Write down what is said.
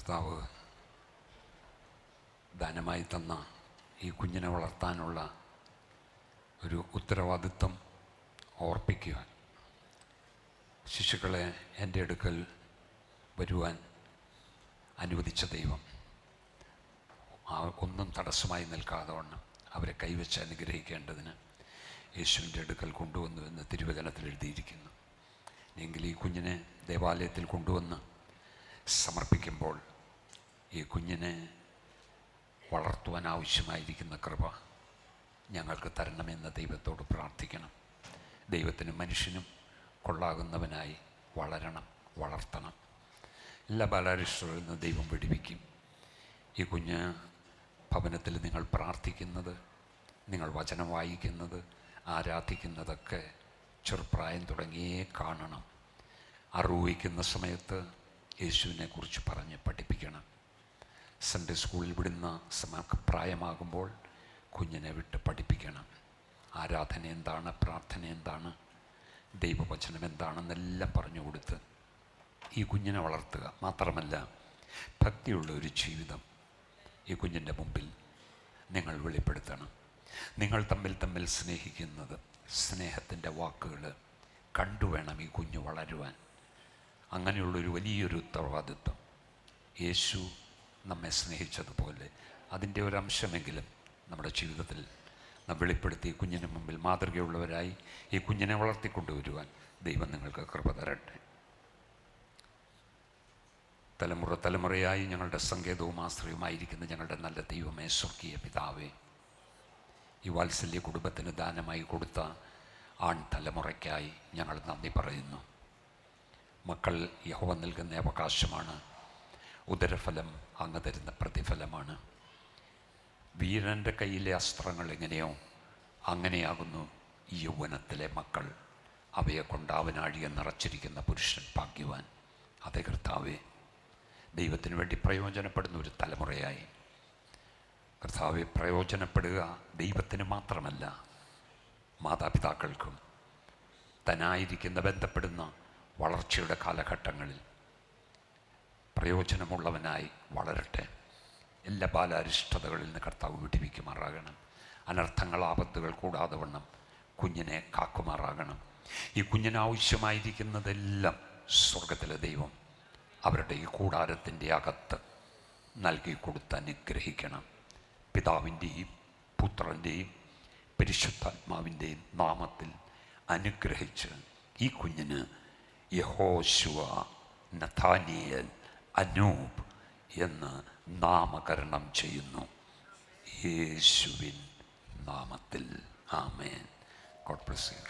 കർത്താവ് ദാനമായി തന്ന ഈ കുഞ്ഞിനെ വളർത്താനുള്ള ഒരു ഉത്തരവാദിത്വം ഓർപ്പിക്കുവാൻ, ശിശുക്കളെ എൻ്റെ അടുക്കൽ വരുവാൻ അനുവദിച്ച ദൈവം ഒന്നും തടസ്സമായി നിൽക്കാതെ വണ്ണം അവരെ കൈവച്ച് അനുഗ്രഹിക്കേണ്ടതിന് യേശുവിൻ്റെ അടുക്കൽ കൊണ്ടുവന്നു എന്ന് തിരുവചനത്തിൽ എഴുതിയിരിക്കുന്നു. എങ്കിൽ ഈ കുഞ്ഞിനെ ദേവാലയത്തിൽ കൊണ്ടുവന്ന് സമർപ്പിക്കുമ്പോൾ ഈ കുഞ്ഞിനെ വളർത്തുവാൻ ആവശ്യമായിരിക്കുന്ന കൃപ ഞങ്ങൾക്ക് തരണമെന്ന് ദൈവത്തോട് പ്രാർത്ഥിക്കണം. ദൈവത്തിനും മനുഷ്യനും കൊള്ളാകുന്നവനായി വളരണം, വളർത്തണം. എല്ലാ ബാലാരിഷ്ടകളിൽ നിന്ന് ദൈവം വിടുവിക്കും. ഈ കുഞ്ഞ് ഭവനത്തിൽ നിങ്ങൾ പ്രാർത്ഥിക്കുന്നത്, നിങ്ങൾ വചനം വായിക്കുന്നത്, ആരാധിക്കുന്നതൊക്കെ ചെറുപ്രായം തുടങ്ങിയേ കാണണം. അറിവിക്കുന്ന സമയത്ത് യേശുവിനെ കുറിച്ച് പറഞ്ഞ് പഠിപ്പിക്കണം. സൺഡേ സ്കൂളിൽ വിടുന്ന പ്രായമാകുമ്പോൾ കുഞ്ഞിനെ വിട്ട് പഠിപ്പിക്കണം. ആരാധന എന്താണ്, പ്രാർത്ഥന എന്താണ്, ദൈവവചനം എന്താണെന്നെല്ലാം പറഞ്ഞു കൊടുത്ത് ഈ കുഞ്ഞിനെ വളർത്തുക. മാത്രമല്ല, ഭക്തിയുള്ള ഒരു ജീവിതം ഈ കുഞ്ഞിൻ്റെ മുമ്പിൽ നിങ്ങൾ വെളിപ്പെടുത്തണം. നിങ്ങൾ തമ്മിൽ സ്നേഹിക്കുന്നത്, സ്നേഹത്തിൻ്റെ വാക്കുകൾ കണ്ടുവേണം ഈ കുഞ്ഞ് വളരുവാൻ. അങ്ങനെയുള്ളൊരു വലിയൊരു ഉത്തരവാദിത്വം യേശു നമ്മെ സ്നേഹിച്ചതുപോലെ അതിൻ്റെ ഒരംശമെങ്കിലും നമ്മുടെ ജീവിതത്തിൽ നാം വെളിപ്പെടുത്തി കുഞ്ഞിന് മുമ്പിൽ മാതൃകയുള്ളവരായി ഈ കുഞ്ഞിനെ വളർത്തിക്കൊണ്ടുവരുവാൻ ദൈവം നിങ്ങൾക്ക് കൃപ തരട്ടെ. തലമുറയായി ഞങ്ങളുടെ സങ്കേതവും ആശ്രയവുമായിരിക്കുന്ന ഞങ്ങളുടെ നല്ല ദൈവമേ, സ്വർഗീയ പിതാവേ, ഈ വാത്സല്യ കുടുംബത്തിന് ദാനമായി കൊടുത്ത തലമുറയ്ക്കായി ഞങ്ങൾ നന്ദി പറയുന്നു. മക്കൾ യഹോവ നൽകുന്ന അവകാശമാണ്. ഉദരഫലം അങ്ങ് തരുന്ന പ്രതിഫലമാണ്. വീരൻ്റെ കയ്യിലെ അസ്ത്രങ്ങൾ എങ്ങനെയോ അങ്ങനെയാകുന്നു ഈ യൗവനത്തിലെ മക്കൾ. അവയെ കൊണ്ട് അവനാഴിയെ നിറച്ചിരിക്കുന്ന പുരുഷൻ ഭാഗ്യവാൻ. അതേ കർത്താവേ, ദൈവത്തിന് വേണ്ടി പ്രയോജനപ്പെടുന്ന ഒരു തലമുറയായി കർത്താവെ പ്രയോജനപ്പെടുക. ദൈവത്തിന് മാത്രമല്ല, മാതാപിതാക്കൾക്കും തനായിരിക്കുന്ന ബന്ധപ്പെടുന്ന വളർച്ചയുടെ കാലഘട്ടങ്ങളിൽ പ്രയോജനമുള്ളവനായി വളരട്ടെ. എല്ലാ ബാലാരിഷ്ടതകളിൽ നിന്ന് കർത്താവ് വിടുവിക്കുമാറാകണം. അനർത്ഥങ്ങൾ, ആപത്തുകൾ കൂടാതെ വണ്ണം കുഞ്ഞിനെ കാക്കുമാറാകണം. ഈ കുഞ്ഞിന് ആവശ്യമായിരിക്കുന്നതെല്ലാം സ്വർഗത്തിലെ ദൈവം അവരുടെ ഈ കൂടാരത്തിൻ്റെ അകത്ത് നൽകി കൊടുത്ത് അനുഗ്രഹിക്കണം. പിതാവിൻ്റെയും പുത്രൻ്റെയും പരിശുദ്ധാത്മാവിൻ്റെയും നാമത്തിൽ അനുഗ്രഹിച്ച് ഈ കുഞ്ഞിന് യഹോശുവ, നഥാനിയേൽ, അനൂപ് എന്ന് നാമകരണം ചെയ്യുന്നു. യേശുവിൻ നാമത്തിൽ. ആമേൻ. God bless U.